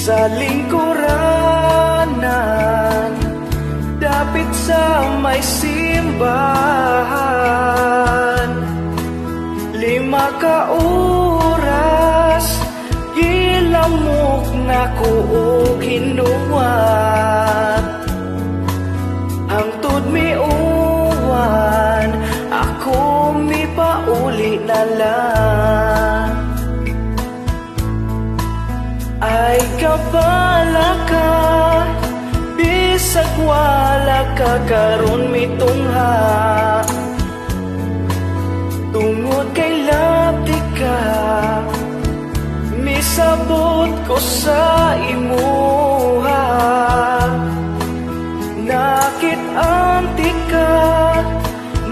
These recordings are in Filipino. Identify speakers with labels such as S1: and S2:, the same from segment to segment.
S1: sa lingkuranan, dapit sa may simbahan. 5 ka oras, gilamok na ko og hinuwat. Hangtod miuwan, ako mipauli na lang. Ay kabala ka, bisag wala ka karon mitungha. Tungod kay labdi ka, misabot ko sa imuha. Nakit-anti ka,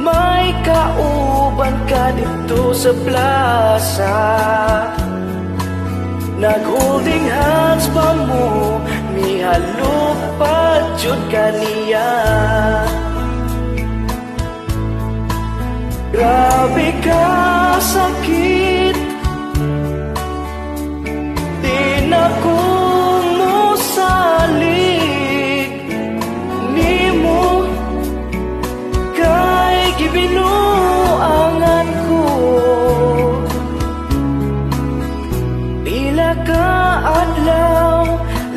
S1: may kauban ka dito sa plaza. Nag-holding hands pa mo, mihalok pa jud ka niya. Grabe ka sakit, di na ko musalig. Nimo kay gibinuangan ko. Pila ka adlaw,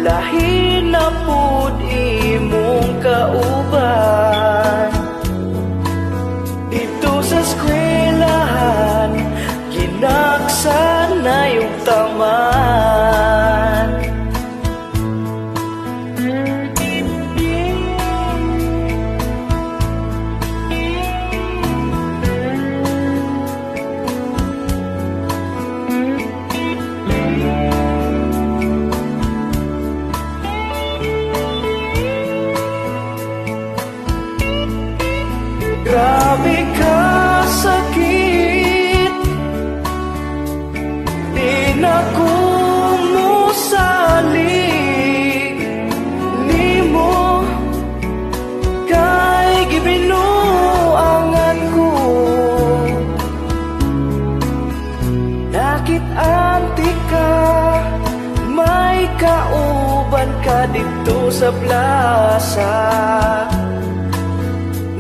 S1: lahi na pud imong kauban. Dito sa eskwelahan, ginaksan na yung taman. Grabe ka sakit, di na ko musalig. Nimo kay gibinuangan ko. Nakit-anti ka, may kauban ka dito sa plaza.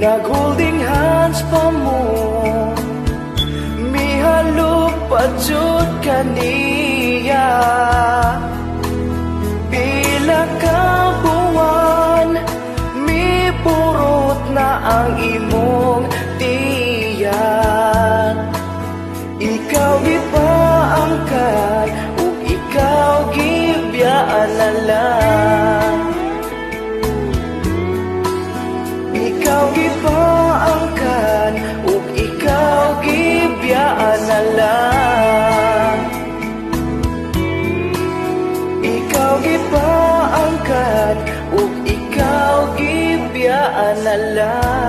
S1: Nag-holding hands pa mo, mihalok pa jud ka niya. Pila ka buwan, mipurot na ang imong tiyan. Ikaw gipaangkat, ug ikaw gibiyaan na lang. Ikaw gipaangkan, ug ikaw gibiyaan na lang. Ikaw gipaangkan, ug ikaw gibiyaan na lang.